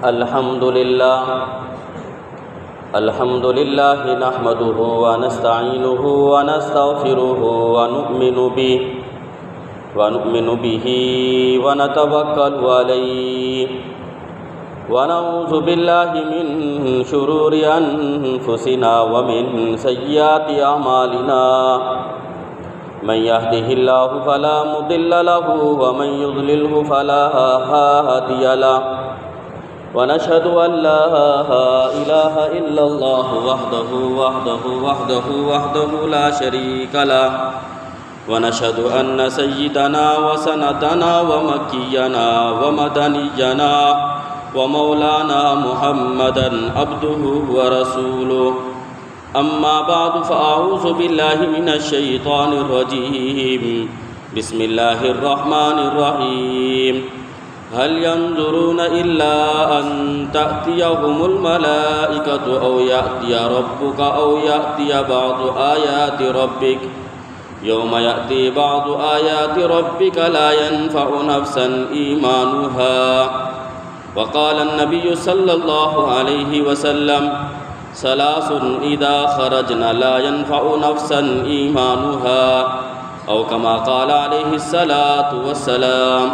الحمد لله نحمده ونستعينه ونستغفره ونؤمن به ونتوكل عليه ونعوذ بالله من شرور أنفسنا ومن سيئات أعمالنا من يهده الله فلا مضل له ومن يضلله فلا هادي له ونشهد أن لا إله إلا الله وحده لا شريك له ونشهد أن سيدنا وسندنا ومكينا ومدنينا ومولانا محمدا عبده ورسوله أما بعد فأعوذ بالله من الشيطان الرجيم بسم الله الرحمن الرحيم هل ينظرون إلا أن تأتيهم الملائكة أو يأتي ربك أو يأتي بعض آيات ربك يوم يأتي بعض آيات ربك لا ينفع نفسا إيمانها وقال النبي صلى الله عليه وسلم ثلاث إذا خرجنا لا ينفع نفسا إيمانها أو كما قال عليه الصلاة والسلام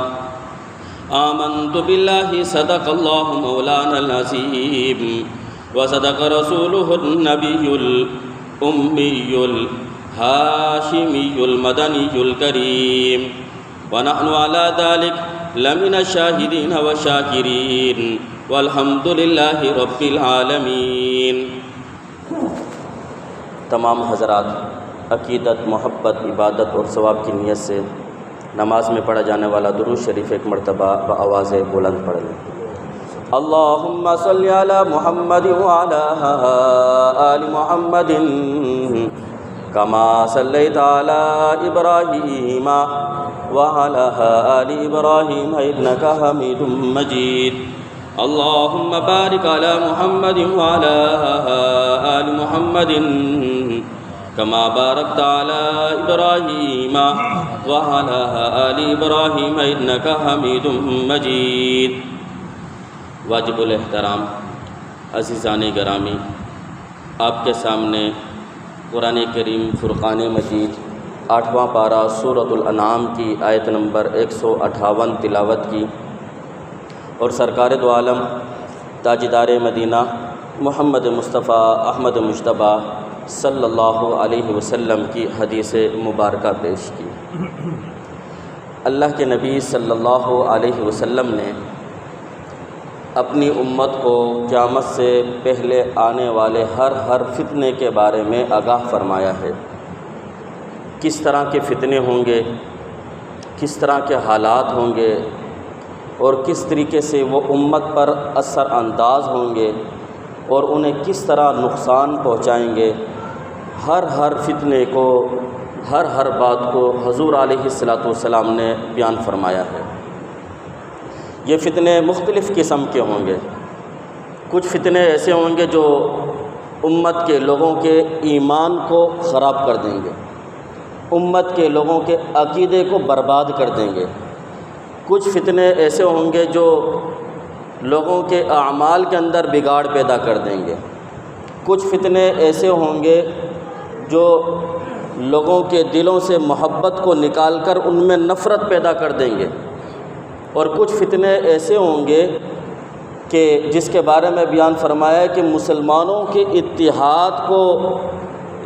آمنت بالله صدق الله مولانا العظيم وصدق رسوله النبي الأمي الهاشمي المدني الكريم ونحن على ذلك لمن الشاهدين والشاكرين والحمد لله رب العالمین۔ تمام حضرات عقیدت، محبت، عبادت اور ثواب کی نیت سے نماز میں پڑھا جانے والا درود شریف ایک مرتبہ بآواز بلند پڑھ لیں۔ اللہم صلی علی محمد وعلی آل محمد کما صلیت علی ابراہیم وعلی آل ابراہیم انک حمید مجید۔ اللہم بارک علی محمد وعلی آل محمد کما بارکت علی ابراہیم وعلی آل ابراہیم انک حمید مجید۔ واجب الاحترام عزیزان گرامی، آپ کے سامنے قرآن کریم فرقان مجید 8واں پارہ سورۃ الانعام کی آیت نمبر 158 تلاوت کی، اور سرکار دو عالم تاجدار مدینہ محمد مصطفیٰ احمد مجتبیٰ صلی اللہ علیہ وسلم کی حدیث مبارکہ پیش کی۔ اللہ کے نبی صلی اللہ علیہ وسلم نے اپنی امت کو قیامت سے پہلے آنے والے ہر فتنے کے بارے میں آگاہ فرمایا ہے۔ کس طرح کے فتنے ہوں گے، کس طرح کے حالات ہوں گے، اور کس طریقے سے وہ امت پر اثر انداز ہوں گے اور انہیں کس طرح نقصان پہنچائیں گے۔ ہر فتنے کو، ہر بات کو حضور علیہ الصلاۃ والسلام نے بیان فرمایا ہے۔ یہ فتنے مختلف قسم کے ہوں گے۔ کچھ فتنے ایسے ہوں گے جو امت کے لوگوں کے ایمان کو خراب کر دیں گے، امت کے لوگوں کے عقیدے کو برباد کر دیں گے۔ کچھ فتنے ایسے ہوں گے جو لوگوں کے اعمال کے اندر بگاڑ پیدا کر دیں گے۔ کچھ فتنے ایسے ہوں گے جو لوگوں کے دلوں سے محبت کو نکال کر ان میں نفرت پیدا کر دیں گے، اور کچھ فتنے ایسے ہوں گے کہ جس کے بارے میں بیان فرمایا ہے کہ مسلمانوں کے اتحاد کو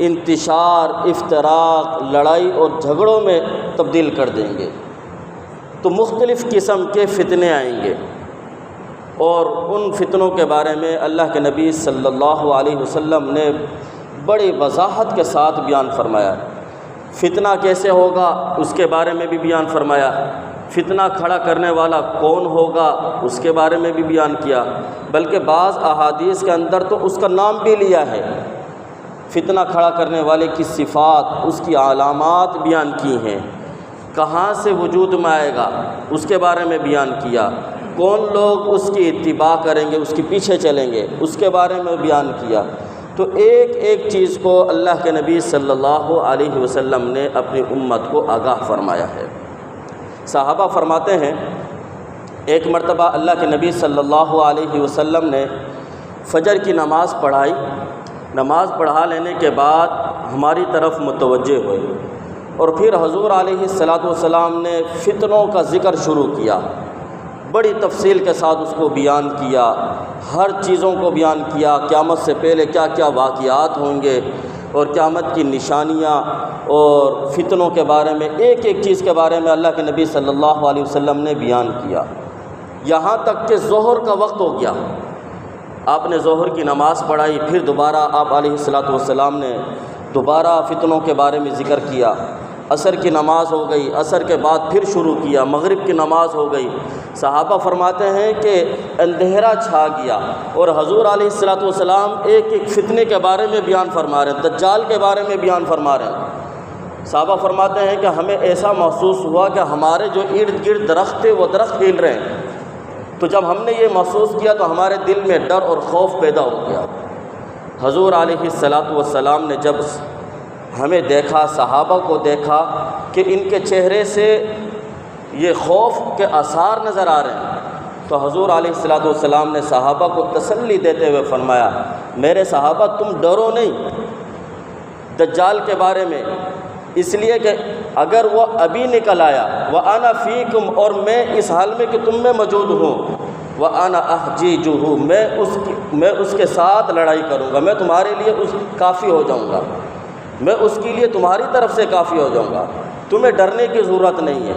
انتشار، افتراق، لڑائی اور جھگڑوں میں تبدیل کر دیں گے۔ تو مختلف قسم کے فتنے آئیں گے، اور ان فتنوں کے بارے میں اللہ کے نبی صلی اللہ علیہ وسلم نے بڑی وضاحت کے ساتھ بیان فرمایا۔ فتنہ کیسے ہوگا اس کے بارے میں بھی بیان فرمایا، فتنہ کھڑا کرنے والا کون ہوگا اس کے بارے میں بھی بیان کیا، بلکہ بعض احادیث کے اندر تو اس کا نام بھی لیا ہے۔ فتنہ کھڑا کرنے والے کی صفات، اس کی علامات بیان کی ہیں، کہاں سے وجود میں آئے گا اس کے بارے میں بیان کیا، کون لوگ اس کی اتباع کریں گے، اس کے پیچھے چلیں گے، اس کے بارے میں بیان کیا۔ تو ایک ایک چیز کو اللہ کے نبی صلی اللہ علیہ وسلم نے اپنی امت کو آگاہ فرمایا ہے۔ صحابہ فرماتے ہیں ایک مرتبہ اللہ کے نبی صلی اللہ علیہ وسلم نے فجر کی نماز پڑھائی، نماز پڑھا لینے کے بعد ہماری طرف متوجہ ہوئے، اور پھر حضور علیہ السلام نے فتنوں کا ذکر شروع کیا، بڑی تفصیل کے ساتھ اس کو بیان کیا، ہر چیزوں کو بیان کیا، قیامت سے پہلے کیا کیا واقعات ہوں گے اور قیامت کی نشانیاں اور فتنوں کے بارے میں، ایک ایک چیز کے بارے میں اللہ کے نبی صلی اللہ علیہ وسلم نے بیان کیا، یہاں تک کہ ظہر کا وقت ہو گیا۔ آپ نے ظہر کی نماز پڑھائی، پھر دوبارہ آپ علیہ السلام نے دوبارہ فتنوں کے بارے میں ذکر کیا، عصر کی نماز ہو گئی، عصر کے بعد پھر شروع کیا، مغرب کی نماز ہو گئی۔ صحابہ فرماتے ہیں کہ اندھیرا چھا گیا اور حضور علیہ السلام ایک ایک فتنے کے بارے میں بیان فرما رہے ہیں، دجال کے بارے میں بیان فرما رہے ہیں۔ صحابہ فرماتے ہیں کہ ہمیں ایسا محسوس ہوا کہ ہمارے جو ارد گرد درخت تھے وہ درخت ہل رہے ہیں، تو جب ہم نے یہ محسوس کیا تو ہمارے دل میں ڈر اور خوف پیدا ہو گیا۔ حضور علیہ السلام نے جب ہمیں دیکھا، صحابہ کو دیکھا کہ ان کے چہرے سے یہ خوف کے آثار نظر آ رہے ہیں، تو حضور علیہ السلام نے صحابہ کو تسلی دیتے ہوئے فرمایا، میرے صحابہ تم ڈرو نہیں دجال کے بارے میں، اس لیے کہ اگر وہ ابھی نکل آیا وَأَنَا فِيكُمْ، اور میں اس حال میں کہ تم میں موجود ہوں، وَأَنَا أَحْجِيجُهُ، میں اس کے ساتھ لڑائی کروں گا، میں تمہارے لیے کافی ہو جاؤں گا، میں اس کے لیے تمہاری طرف سے کافی ہو جاؤں گا، تمہیں ڈرنے کی ضرورت نہیں ہے۔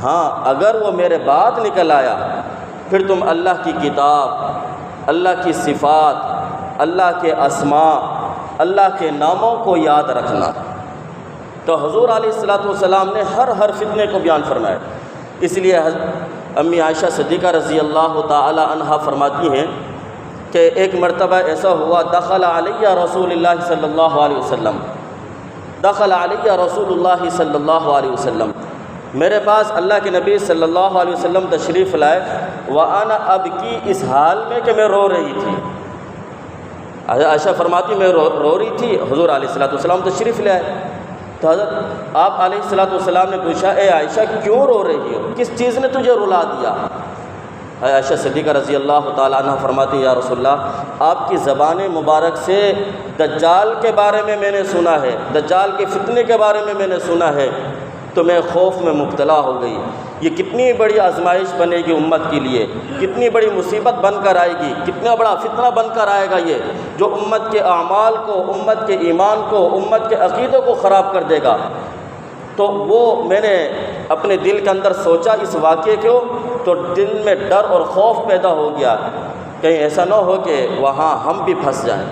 ہاں اگر وہ میرے بعد نکل آیا پھر تم اللہ کی کتاب، اللہ کی صفات، اللہ کے اسماء، اللہ کے ناموں کو یاد رکھنا۔ تو حضور علیہ السلام نے ہر فتنے کو بیان فرمایا۔ اس لیے امی عائشہ صدیقہ رضی اللہ تعالی عنہا فرماتی ہیں کہ ایک مرتبہ ایسا ہوا، دخل علیہ رسول اللہ صلی اللہ علیہ وسلم، دخل علیہ رسول اللہ صلی اللہ علیہ وسلم، میرے پاس اللہ کے نبی صلی اللہ علیہ وسلم تشریف لائے، وَأَنَا أَبْكِي، اس حال میں کہ میں رو رہی تھی۔ عائشہ فرماتی میں رو رہی تھی، حضور علیہ السلام تشریف لے آئے، تو حضرت آپ علیہ السلام نے پوچھا، اے عائشہ کیوں رو رہی ہو، کس چیز نے تجھے رلا دیا؟ عائشہ صدیقہ رضی اللہ تعالیٰ عنہ فرماتی یا رسول اللہ، آپ کی زبان مبارک سے دجال کے بارے میں نے سنا ہے، دجال کے فتنے کے بارے میں نے سنا ہے، تو میں خوف میں مبتلا ہو گئی۔ یہ کتنی بڑی آزمائش بنے گی امت کے لیے، کتنی بڑی مصیبت بن کر آئے گی، کتنا بڑا فتنہ بن کر آئے گا یہ، جو امت کے اعمال کو، امت کے ایمان کو، امت کے عقیدے کو خراب کر دے گا۔ تو وہ میں نے اپنے دل کے اندر سوچا اس واقعے کو، تو دل میں ڈر اور خوف پیدا ہو گیا، کہیں ایسا نہ ہو کہ وہاں ہم بھی پھنس جائیں۔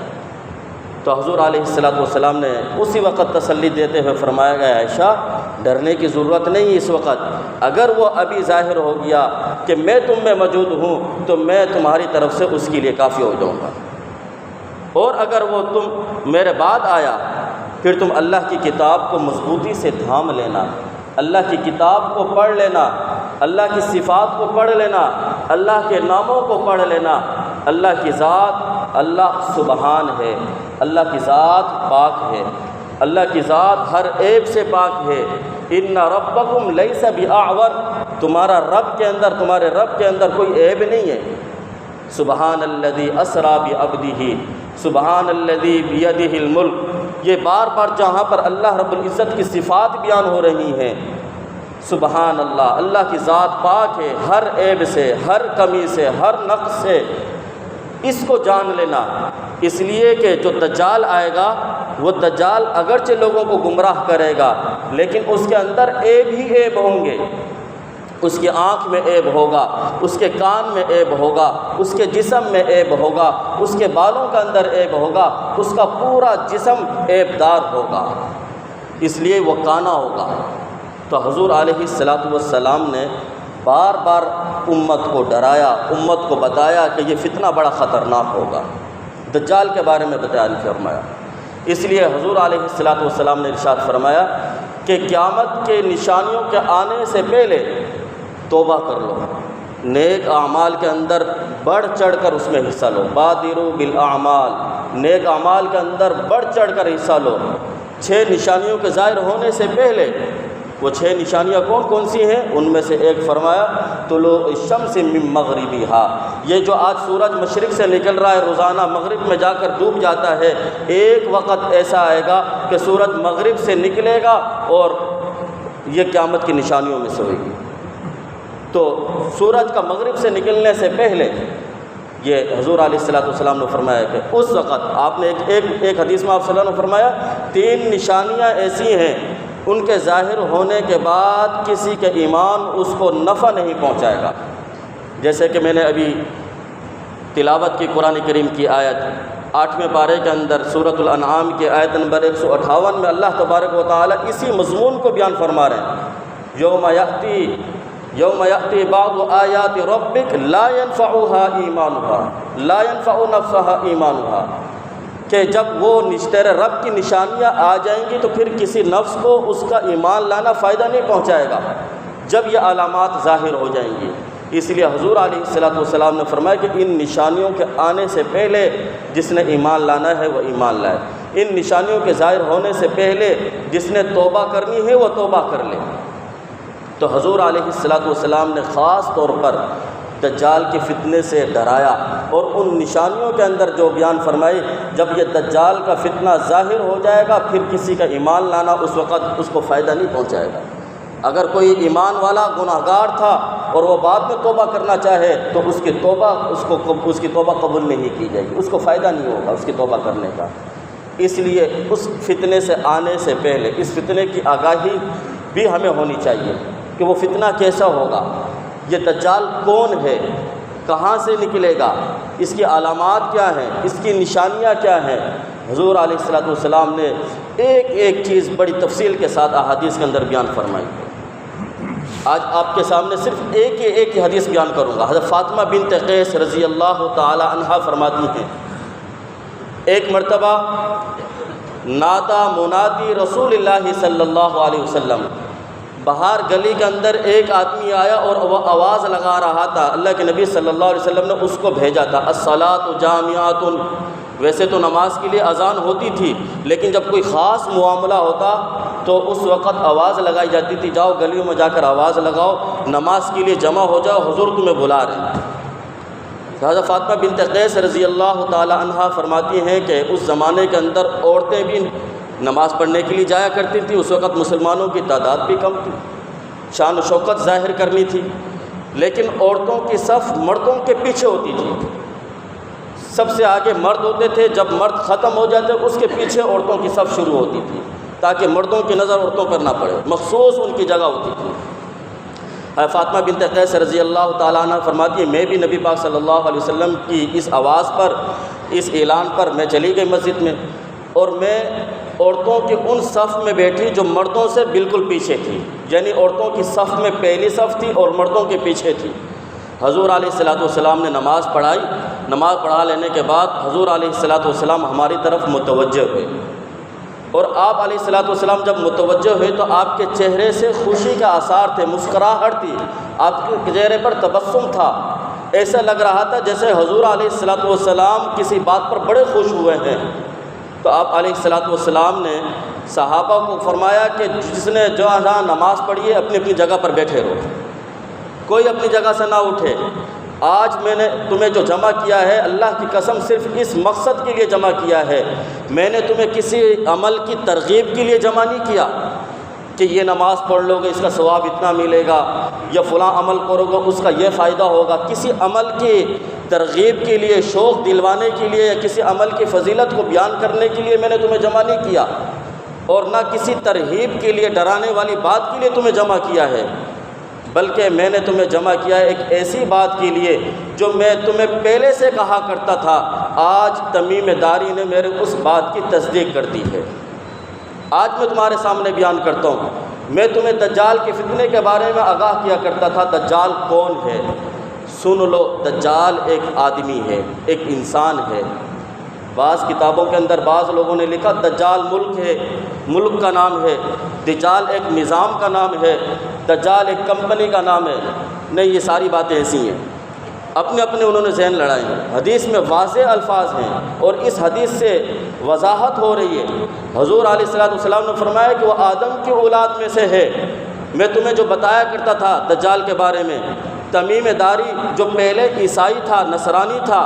تو حضور علیہ السلام نے اسی وقت تسلی دیتے ہوئے فرمایا گیا، عائشہ ڈرنے کی ضرورت نہیں اس وقت، اگر وہ ابھی ظاہر ہو گیا کہ میں تم میں موجود ہوں تو میں تمہاری طرف سے اس کے لیے کافی ہو جاؤں گا، اور اگر وہ تم میرے بعد آیا پھر تم اللہ کی کتاب کو مضبوطی سے تھام لینا، اللہ کی کتاب کو پڑھ لینا، اللہ کی صفات کو پڑھ لینا، اللہ کے ناموں کو پڑھ لینا۔ اللہ کی ذات، اللہ سبحان ہے، اللہ کی ذات پاک ہے، اللہ کی ذات ہر عیب سے پاک ہے۔ ان ربکم لیس بأعور، تمہارا رب کے اندر، تمہارے رب کے اندر کوئی عیب نہیں ہے۔ سبحان الذی اسری بعبدہ، سبحان الذی بیدہ الملک، یہ بار بار جہاں پر اللہ رب العزت کی صفات بیان ہو رہی ہیں، سبحان اللہ، اللہ کی ذات پاک ہے ہر عیب سے، ہر کمی سے، ہر نقص سے۔ اس کو جان لینا، اس لیے کہ جو دجال آئے گا وہ دجال اگرچہ لوگوں کو گمراہ کرے گا لیکن اس کے اندر عیب ہی عیب ہوں گے، اس کی آنکھ میں عیب ہوگا، اس کے کان میں عیب ہوگا، اس کے جسم میں عیب ہوگا، اس کے بالوں کے اندر عیب ہوگا، اس کا پورا جسم عیب دار ہوگا، اس لیے وہ کانا ہوگا۔ تو حضور علیہ السلام نے بار بار امت کو ڈرایا، امت کو بتایا کہ یہ فتنہ بڑا خطرناک ہوگا، دجال کے بارے میں بیان فرمایا۔ اس لیے حضور علیہ السلام نے ارشاد فرمایا کہ قیامت کے نشانیوں کے آنے سے پہلے توبہ کر لو، نیک اعمال کے اندر بڑھ چڑھ کر اس میں حصہ لو، بادروا بالاعمال، نیک اعمال کے اندر بڑھ چڑھ کر حصہ لو 6 نشانیوں کے ظاہر ہونے سے پہلے۔ وہ 6 نشانیاں کون کون سی ہیں؟ ان میں سے ایک فرمایا طلوع الشمس من مغربها، یہ جو آج سورج مشرق سے نکل رہا ہے روزانہ مغرب میں جا کر ڈوب جاتا ہے، ایک وقت ایسا آئے گا کہ سورج مغرب سے نکلے گا اور یہ قیامت کی نشانیوں میں سے ہوئے گی۔ تو سورج کا مغرب سے نکلنے سے پہلے یہ حضور علیہ السلام نے فرمایا کہ اس وقت آپ نے ایک حدیث میں آپ صلی اللہ علیہ وسلم نے فرمایا 3 نشانیاں ایسی ہیں ان کے ظاہر ہونے کے بعد کسی کے ایمان اس کو نفع نہیں پہنچائے گا۔ جیسے کہ میں نے ابھی تلاوت کی قرآن کریم کی آیت 8ویں پارے کے اندر سورۃ الانعام کی آیت نمبر 158 میں اللہ تبارک و تعالیٰ اسی مضمون کو بیان فرما رہے ہیں، یوم یأتی بعض آیات ربک لا ينفعها ایمانها لا ينفع نفسها ایمانها، کہ جب وہ تیرے رب کی نشانیاں آ جائیں گی تو پھر کسی نفس کو اس کا ایمان لانا فائدہ نہیں پہنچائے گا جب یہ علامات ظاہر ہو جائیں گی۔ اس لیے حضور علیہ السلام نے فرمایا کہ ان نشانیوں کے آنے سے پہلے جس نے ایمان لانا ہے وہ ایمان لائے، ان نشانیوں کے ظاہر ہونے سے پہلے جس نے توبہ کرنی ہے وہ توبہ کر لے۔ تو حضور علیہ السلام نے خاص طور پر دجال کے فتنے سے ڈرایا اور ان نشانیوں کے اندر جو بیان فرمائی، جب یہ دجال کا فتنہ ظاہر ہو جائے گا پھر کسی کا ایمان لانا اس وقت اس کو فائدہ نہیں پہنچائے گا۔ اگر کوئی ایمان والا گناہگار تھا اور وہ بعد میں توبہ کرنا چاہے تو اس کی توبہ قبول نہیں کی جائے گی، اس کو فائدہ نہیں ہوگا اس کی توبہ کرنے کا۔ اس لیے اس فتنے سے آنے سے پہلے اس فتنے کی آگاہی بھی ہمیں ہونی چاہیے کہ وہ فتنہ کیسا ہوگا، یہ دجال کون ہے، کہاں سے نکلے گا، اس کی علامات کیا ہیں، اس کی نشانیاں کیا ہیں۔ حضور علیہ السلام نے ایک ایک چیز بڑی تفصیل کے ساتھ احادیث کے اندر بیان فرمائی۔ آج آپ کے سامنے صرف ایک ہی حدیث بیان کروں گا۔ حضرت فاطمہ بنت قیس رضی اللہ تعالی عنہا فرماتی ہیں، ایک مرتبہ نادا منادی رسول اللہ صلی اللہ علیہ وسلم، باہر گلی کے اندر ایک آدمی آیا اور وہ آواز لگا رہا تھا، اللہ کے نبی صلی اللہ علیہ وسلم نے اس کو بھیجا تھا، الصلاۃ جامعۃ، ویسے تو نماز کے لیے اذان ہوتی تھی لیکن جب کوئی خاص معاملہ ہوتا تو اس وقت آواز لگائی جاتی تھی، جاؤ گلیوں میں جا کر آواز لگاؤ، نماز کے لیے جمع ہو جاؤ، حضور تمہیں بلا رہے ہیں۔ حضرت فاطمہ بنت قیس رضی اللہ تعالی عنہا فرماتی ہیں کہ اس زمانے کے اندر عورتیں بھی نماز پڑھنے کے لیے جایا کرتی تھی، اس وقت مسلمانوں کی تعداد بھی کم تھی، شان و شوکت ظاہر کرنی تھی، لیکن عورتوں کی صف مردوں کے پیچھے ہوتی تھی، سب سے آگے مرد ہوتے تھے، جب مرد ختم ہو جاتے اس کے پیچھے عورتوں کی صف شروع ہوتی تھی تاکہ مردوں کی نظر عورتوں پر نہ پڑے، مخصوص ان کی جگہ ہوتی تھی۔ فاطمہ بنت قیس رضی اللہ تعالیٰ عنہ فرماتی ہے میں بھی نبی پاک صلی اللہ علیہ وسلم کی اس آواز پر، اس اعلان پر میں چلی گئی مسجد میں، اور میں عورتوں کی ان صف میں بیٹھی جو مردوں سے بالکل پیچھے تھی، یعنی عورتوں کی صف میں پہلی صف تھی اور مردوں کے پیچھے تھی۔ حضور علیہ السلام نے نماز پڑھائی، نماز پڑھا لینے کے بعد حضور علیہ السلام ہماری طرف متوجہ ہوئے، اور آپ علیہ السلام جب متوجہ ہوئے تو آپ کے چہرے سے خوشی کا آثار تھے، مسکراہٹ تھی، آپ کے چہرے پر تبسم تھا، ایسا لگ رہا تھا جیسے حضور علیہ السلام کسی بات پر بڑے خوش ہوئے ہیں۔ تو آپ علیہ السلام نے صحابہ کو فرمایا کہ جس نے جہاں نماز پڑھی ہے اپنی اپنی جگہ پر بیٹھے رہو، کوئی اپنی جگہ سے نہ اٹھے، آج میں نے تمہیں جو جمع کیا ہے اللہ کی قسم صرف اس مقصد کے لیے جمع کیا ہے، میں نے تمہیں کسی عمل کی ترغیب کے لیے جمع نہیں کیا کہ یہ نماز پڑھ لو گے اس کا ثواب اتنا ملے گا، یا فلاں عمل کرو گے اس کا یہ فائدہ ہوگا، کسی عمل کی ترغیب کے لیے، شوق دلوانے کے لیے، یا کسی عمل کی فضیلت کو بیان کرنے کے لیے میں نے تمہیں جمع نہیں کیا، اور نہ کسی ترہیب کے لیے، ڈرانے والی بات کے لیے تمہیں جمع کیا ہے، بلکہ میں نے تمہیں جمع کیا ہے ایک ایسی بات کے لیے جو میں تمہیں پہلے سے کہا کرتا تھا، آج تمیم داری نے میرے اس بات کی تصدیق کر دی ہے۔ آج میں تمہارے سامنے بیان کرتا ہوں، میں تمہیں دجال کے فتنے کے بارے میں آگاہ کیا کرتا تھا، دجال کون ہے؟ سن لو، دجال ایک آدمی ہے، ایک انسان ہے۔ بعض کتابوں کے اندر بعض لوگوں نے لکھا دجال ملک ہے، ملک کا نام ہے، دجال ایک نظام کا نام ہے، دجال ایک کمپنی کا نام ہے۔ نہیں، یہ ساری باتیں ایسی ہیں، اپنے اپنے انہوں نے ذہن لڑائے ہیں۔ حدیث میں واضح الفاظ ہیں اور اس حدیث سے وضاحت ہو رہی ہے۔ حضور علیہ السلام نے فرمایا کہ وہ آدم کی اولاد میں سے ہے۔ میں تمہیں جو بتایا کرتا تھا دجال کے بارے میں، تمیم داری جو پہلے عیسائی تھا، نصرانی تھا،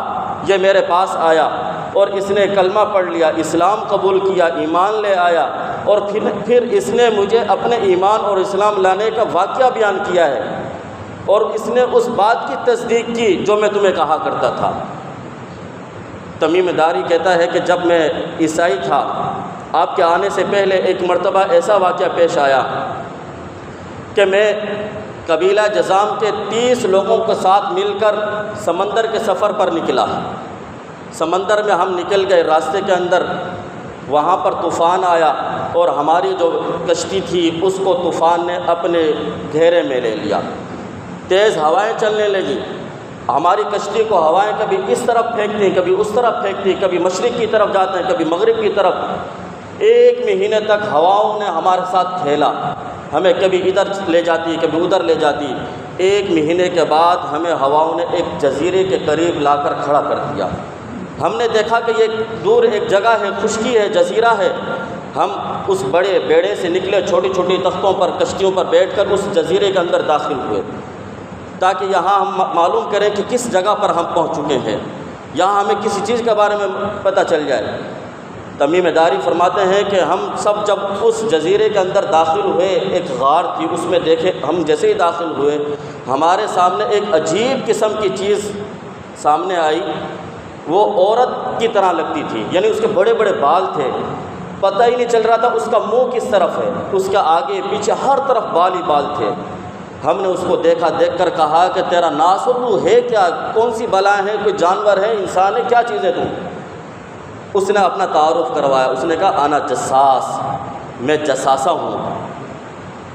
یہ میرے پاس آیا اور اس نے کلمہ پڑھ لیا، اسلام قبول کیا، ایمان لے آیا، اور پھر اس نے مجھے اپنے ایمان اور اسلام لانے کا واقعہ بیان کیا ہے، اور اس نے اس بات کی تصدیق کی جو میں تمہیں کہا کرتا تھا۔ تمیم داری کہتا ہے کہ جب میں عیسائی تھا، آپ کے آنے سے پہلے ایک مرتبہ ایسا واقعہ پیش آیا کہ میں قبیلہ جذام کے 30 لوگوں کے ساتھ مل کر سمندر کے سفر پر نکلا۔ سمندر میں ہم نکل گئے، راستے کے اندر وہاں پر طوفان آیا اور ہماری جو کشتی تھی اس کو طوفان نے اپنے گھیرے میں لے لیا، تیز ہوائیں چلنے لگیں، ہماری کشتی کو ہوائیں کبھی اس طرف پھینکتی ہیں، کبھی اس طرف پھینکتی ہیں، کبھی مشرق کی طرف جاتے ہیں، کبھی مغرب کی طرف۔ 1 مہینے تک ہواؤں نے ہمارے ساتھ کھیلا، ہمیں کبھی ادھر لے جاتی، کبھی ادھر لے جاتی۔ 1 مہینے کے بعد ہمیں ہواؤں نے ایک جزیرے کے قریب لا کر کھڑا کر دیا۔ ہم نے دیکھا کہ یہ دور ایک جگہ ہے، خشکی ہے، جزیرہ ہے۔ ہم اس بڑے بیڑے سے نکلے، چھوٹی چھوٹی تختوں پر، کشتیوں پر بیٹھ کر اس جزیرے کے اندر داخل ہوئے تاکہ یہاں ہم معلوم کریں کہ کس جگہ پر ہم پہنچ چکے ہیں، یہاں ہمیں کسی چیز کے بارے میں پتہ چل جائے۔ تمیم داری فرماتے ہیں کہ ہم سب جب اس جزیرے کے اندر داخل ہوئے، ایک غار تھی، اس میں دیکھے، ہم جیسے ہی داخل ہوئے ہمارے سامنے ایک عجیب قسم کی چیز سامنے آئی۔ وہ عورت کی طرح لگتی تھی، یعنی اس کے بڑے بڑے بال تھے، پتہ ہی نہیں چل رہا تھا اس کا منہ کس طرف ہے، اس کا آگے پیچھے ہر طرف بال ہی بال تھے۔ ہم نے اس کو دیکھا، دیکھ کر کہا کہ تیرا ناس تو ہے کیا، کون سی بلا ہے، کوئی جانور ہے، انسان ہے، کیا چیز ہے تم؟ اس نے اپنا تعارف کروایا، اس نے کہا انا جساس، میں جساسہ ہوں۔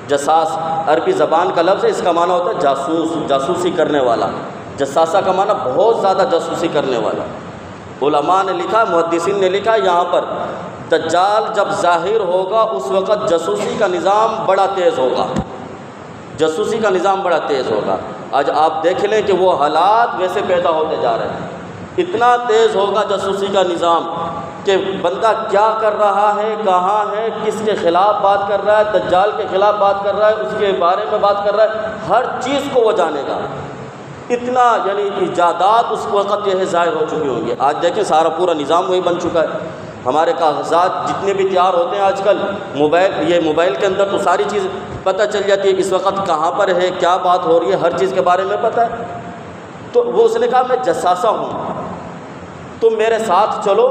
جساس عربی زبان کا لفظ ہے، اس کا معنی ہوتا ہے جاسوس، جاسوسی کرنے والا۔ جساسہ کا معنی بہت زیادہ جاسوسی کرنے والا۔ علماء نے لکھا، محدثین نے لکھا یہاں پر دجال جب ظاہر ہوگا اس وقت جاسوسی کا نظام بڑا تیز ہوگا، جاسوسی کا نظام بڑا تیز ہوگا۔ آج آپ دیکھ لیں کہ وہ حالات ویسے پیدا ہوتے جا رہے ہیں، اتنا تیز ہوگا جاسوسی کا نظام کہ بندہ کیا کر رہا ہے، کہاں ہے، کس کے خلاف بات کر رہا ہے، دجال کے خلاف بات کر رہا ہے، اس کے بارے میں بات کر رہا ہے، ہر چیز کو وہ جانے گا۔ اتنا یعنی ایجادات اس وقت یہ ہے ظاہر ہو چکی ہوں گی۔ آج دیکھیں سارا پورا نظام وہی بن چکا ہے، ہمارے کاغذات جتنے بھی تیار ہوتے ہیں آج کل موبائل کے اندر تو ساری چیز پتہ چل جاتی ہے، اس وقت کہاں پر ہے، کیا بات ہو رہی ہے، ہر چیز کے بارے میں پتہ ہے۔ تو وہ اس نے کہا میں جساسہ ہوں، تم میرے ساتھ چلو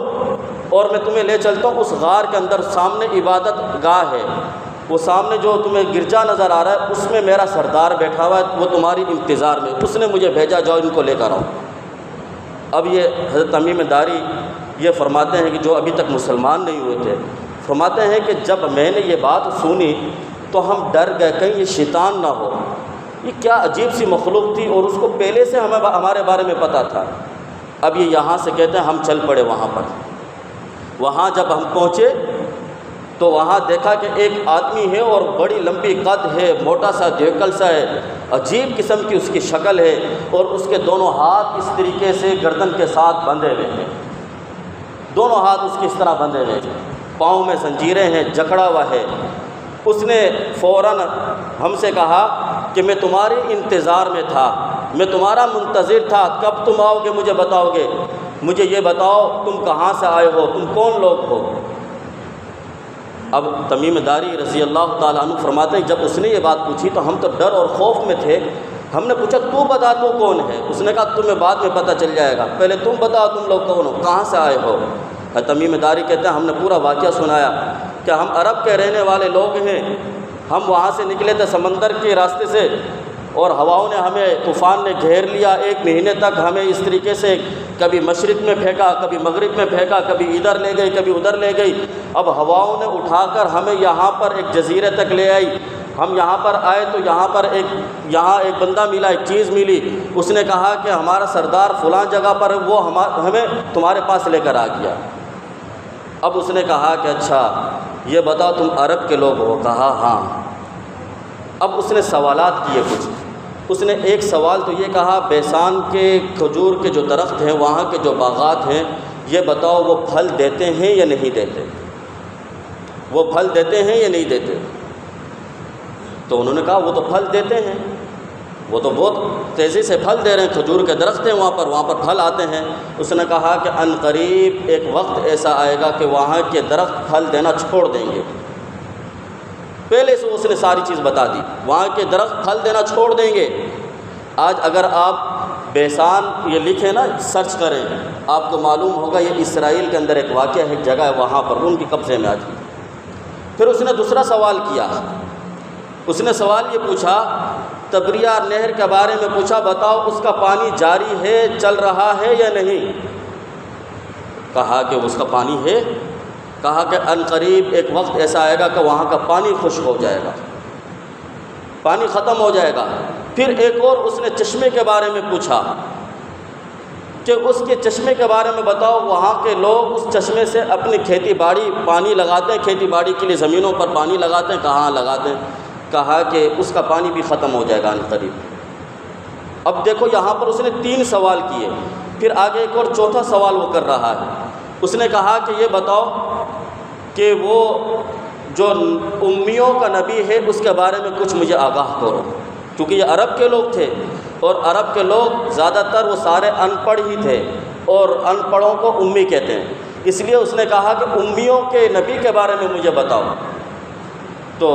اور میں تمہیں لے چلتا ہوں اس غار کے اندر، سامنے عبادت گاہ ہے، وہ سامنے جو تمہیں گرجا نظر آ رہا ہے اس میں میرا سردار بیٹھا ہوا ہے، وہ تمہاری انتظار میں، اس نے مجھے بھیجا، جاؤ ان کو لے کر آؤ۔ اب یہ حضرت تمیم داری یہ فرماتے ہیں کہ جو ابھی تک مسلمان نہیں ہوئے تھے، فرماتے ہیں کہ جب میں نے یہ بات سنی تو ہم ڈر گئے کہیں یہ شیطان نہ ہو، یہ کیا عجیب سی مخلوق تھی اور اس کو پہلے سے ہمارے بارے میں پتہ تھا۔ اب یہ یہاں سے کہتے ہیں ہم چل پڑے وہاں پر۔ وہاں جب ہم پہنچے تو وہاں دیکھا کہ ایک آدمی ہے اور بڑی لمبی قد ہے، موٹا سا دیوکل سا ہے، عجیب قسم کی اس کی شکل ہے، اور اس کے دونوں ہاتھ اس طریقے سے گردن کے ساتھ بندھے ہوئے ہیں، دونوں ہاتھ اس کی اس طرح بندھے ہوئے ہیں، پاؤں میں زنجیریں ہیں، جکڑا ہوا ہے۔ اس نے فوراً ہم سے کہا کہ میں تمہارے انتظار میں تھا، میں تمہارا منتظر تھا، کب تم آؤ گے مجھے بتاؤ گے، مجھے یہ بتاؤ تم کہاں سے آئے ہو، تم کون لوگ ہو۔ اب تمیم داری رضی اللہ تعالیٰ عنہ فرماتے ہیں جب اس نے یہ بات پوچھی تو ہم تو ڈر اور خوف میں تھے، ہم نے پوچھا تو بتا تو کون ہے، اس نے کہا تمہیں بعد میں پتہ چل جائے گا، پہلے تم بتاؤ تم لوگ کون ہو، کہاں سے آئے ہو۔ تمیم داری کہتے ہیں ہم نے پورا واقعہ سنایا کہ ہم عرب کے رہنے والے لوگ ہیں، ہم وہاں سے نکلے تھے سمندر کے راستے سے، اور ہواؤں نے ہمیں، طوفان نے گھیر لیا، 1 مہینے تک ہمیں اس طریقے سے کبھی مشرق میں پھینکا، کبھی مغرب میں پھینکا، کبھی ادھر لے گئی، کبھی ادھر لے گئی۔ اب ہواؤں نے اٹھا کر ہمیں یہاں پر ایک جزیرے تک لے آئی۔ ہم یہاں پر آئے تو یہاں ایک بندہ ملا، ایک چیز ملی، اس نے کہا کہ ہمارا سردار فلاں جگہ پر ہے، وہ ہمیں تمہارے پاس لے کر آ گیا۔ اب اس نے کہا کہ اچھا یہ بتاؤ تم عرب کے لوگ ہو، کہا ہاں۔ اب اس نے سوالات کیے کچھ، اس نے ایک سوال تو یہ کہا بیسان کے کھجور کے جو درخت ہیں، وہاں کے جو باغات ہیں، یہ بتاؤ وہ پھل دیتے ہیں یا نہیں دیتے، وہ پھل دیتے ہیں یا نہیں دیتے؟ تو انہوں نے کہا وہ تو پھل دیتے ہیں۔ وہ تو بہت تیزی سے پھل دے رہے ہیں، کھجور کے درخت ہیں وہاں پر پھل آتے ہیں۔ اس نے کہا کہ ان قریب ایک وقت ایسا آئے گا کہ وہاں کے درخت پھل دینا چھوڑ دیں گے۔ پہلے سے اس نے ساری چیز بتا دی، وہاں کے درخت پھل دینا چھوڑ دیں گے۔ آج اگر آپ بیسان یہ لکھیں نا، سرچ کریں، آپ کو معلوم ہوگا یہ اسرائیل کے اندر ایک واقعہ ہے، ایک جگہ ہے وہاں پر ان کے قبضے میں آج۔ پھر اس نے دوسرا سوال کیا، اس نے سوال یہ پوچھا، تبریہ نہر کے بارے میں پوچھا، بتاؤ اس کا پانی جاری ہے، چل رہا ہے یا نہیں؟ کہا کہ اس کا پانی ہے۔ کہا کہ ان قریب ایک وقت ایسا آئے گا کہ وہاں کا پانی خشک ہو جائے گا، پانی ختم ہو جائے گا۔ پھر ایک اور اس نے چشمے کے بارے میں پوچھا کہ اس کے چشمے کے بارے میں بتاؤ، وہاں کے لوگ اس چشمے سے اپنی کھیتی باڑی پانی لگاتے ہیں، کھیتی باڑی کے لیے زمینوں پر پانی لگاتے ہیں، کہاں لگاتے ہیں؟ کہا کہ اس کا پانی بھی ختم ہو جائے گا ان قریب۔ اب دیکھو یہاں پر اس نے 3 سوال کیے، پھر آگے ایک اور چوتھا سوال وہ کر رہا ہے۔ اس نے کہا کہ یہ بتاؤ کہ وہ جو امیوں کا نبی ہے اس کے بارے میں کچھ مجھے آگاہ کرو، کیونکہ یہ عرب کے لوگ تھے، اور عرب کے لوگ زیادہ تر وہ سارے ان پڑھ ہی تھے، اور ان پڑھوں کو امی کہتے ہیں۔ اس لیے اس نے کہا کہ امیوں کے نبی کے بارے میں مجھے بتاؤ۔ تو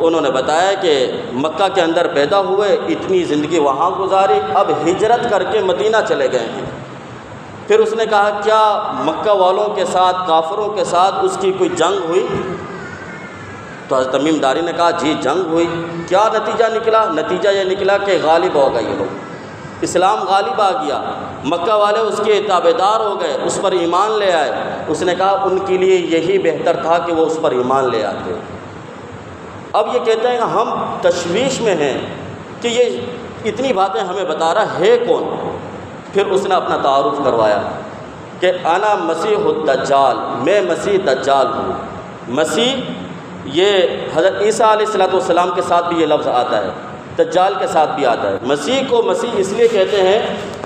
انہوں نے بتایا کہ مکہ کے اندر پیدا ہوئے، اتنی زندگی وہاں گزاری، اب ہجرت کر کے مدینہ چلے گئے ہیں۔ پھر اس نے کہا کیا مکہ والوں کے ساتھ، کافروں کے ساتھ اس کی کوئی جنگ ہوئی؟ تو حضرت تمیم داری نے کہا جی جنگ ہوئی۔ کیا نتیجہ نکلا؟ نتیجہ یہ نکلا کہ غالب ہو گئے یہ لوگ، اسلام غالب آ گیا، مکہ والے اس کے تابع دار ہو گئے، اس پر ایمان لے آئے۔ اس نے کہا ان کے لیے یہی بہتر تھا کہ وہ اس پر ایمان لے آتے۔ اب یہ کہتے ہیں کہ ہم تشویش میں ہیں کہ یہ اتنی باتیں ہمیں بتا رہا ہے کون؟ پھر اس نے اپنا تعارف کروایا کہ انا مسیح الدجال، میں مسیح دجال ہوں۔ مسیح یہ حضرت عیسیٰ علیہ السلام کے ساتھ بھی یہ لفظ آتا ہے، دجال کے ساتھ بھی آتا ہے۔ مسیح کو مسیح اس لیے کہتے ہیں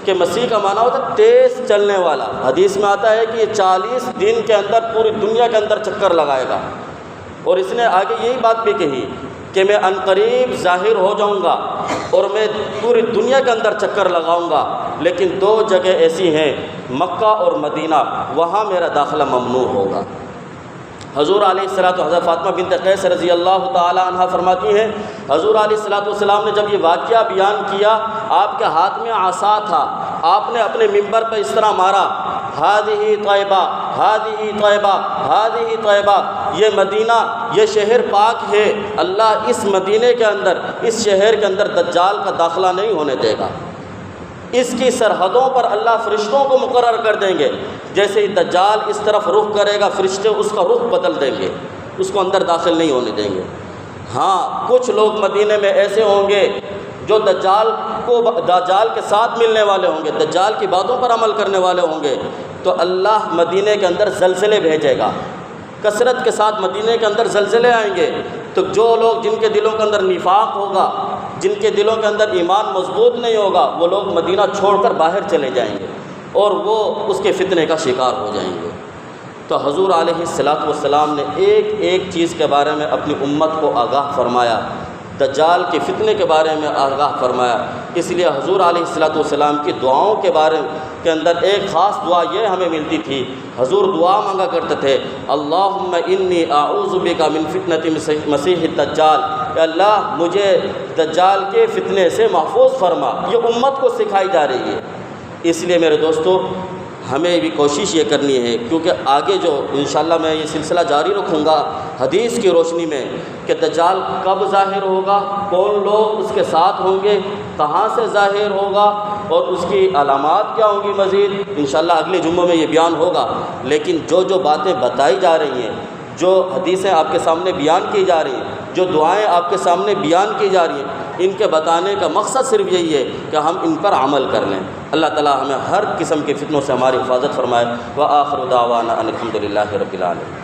کہ مسیح کا معنی ہوتا ہے تیز چلنے والا۔ حدیث میں آتا ہے کہ یہ 40 دن کے اندر پوری دنیا کے اندر چکر لگائے گا، اور اس نے آگے یہی بات بھی کہی کہ میں عنقریب ظاہر ہو جاؤں گا اور میں پوری دنیا کے اندر چکر لگاؤں گا، لیکن 2 جگہ ایسی ہیں، مکہ اور مدینہ، وہاں میرا داخلہ ممنوع ہوگا۔ حضور علیہ الصلوۃ حضرت فاطمہ بنت قیس رضی اللہ تعالی عنہ فرماتی ہیں حضور علیہ السلام نے جب یہ واقعہ بیان کیا، آپ کے ہاتھ میں عصا تھا، آپ نے اپنے منبر پہ اس طرح مارا، ہادی طیبہ، ہادی طیبہ، ہادی طیبہ، یہ مدینہ، یہ شہر پاک ہے، اللہ اس مدینے کے اندر، اس شہر کے اندر دجال کا داخلہ نہیں ہونے دے گا، اس کی سرحدوں پر اللہ فرشتوں کو مقرر کر دیں گے، جیسے ہی دجال اس طرف رخ کرے گا فرشتے اس کا رخ بدل دیں گے، اس کو اندر داخل نہیں ہونے دیں گے۔ ہاں کچھ لوگ مدینے میں ایسے ہوں گے جو دجال کے ساتھ ملنے والے ہوں گے، دجال کی باتوں پر عمل کرنے والے ہوں گے، تو اللہ مدینے کے اندر زلزلے بھیجے گا، کثرت کے ساتھ مدینے کے اندر زلزلے آئیں گے۔ تو جو لوگ جن کے دلوں کے اندر نفاق ہوگا، جن کے دلوں کے اندر ایمان مضبوط نہیں ہوگا، وہ لوگ مدینہ چھوڑ کر باہر چلے جائیں گے اور وہ اس کے فتنے کا شکار ہو جائیں گے۔ تو حضور علیہ السلام نے ایک ایک چیز کے بارے میں اپنی امت کو آگاہ فرمایا، دجال کے فتنے کے بارے میں آگاہ فرمایا۔ اس لیے حضور علیہ السلام کی دعاؤں کے بارے کے اندر ایک خاص دعا یہ ہمیں ملتی تھی، حضور دعا مانگا کرتے تھے، اللہم انی اعوذ بک من فتنۃ مسیح الدجال، کہ اللہ مجھے دجال کے فتنے سے محفوظ فرما۔ یہ امت کو سکھائی جا رہی ہے۔ اس لیے میرے دوستو ہمیں بھی کوشش یہ کرنی ہے، کیونکہ آگے جو انشاءاللہ میں یہ سلسلہ جاری رکھوں گا حدیث کی روشنی میں کہ دجال کب ظاہر ہوگا، کون لوگ اس کے ساتھ ہوں گے، کہاں سے ظاہر ہوگا اور اس کی علامات کیا ہوں گی، مزید انشاءاللہ اگلے جمعوں میں یہ بیان ہوگا۔ لیکن جو باتیں بتائی جا رہی ہیں، جو حدیثیں آپ کے سامنے بیان کی جا رہی ہیں، جو دعائیں آپ کے سامنے بیان کی جا رہی ہیں، ان کے بتانے کا مقصد صرف یہی ہے کہ ہم ان پر عمل کر لیں۔ اللہ تعالی ہمیں ہر قسم کے فتنوں سے ہماری حفاظت فرمائے۔ وآخر دعوانا ان الحمد للہ رب العالمین۔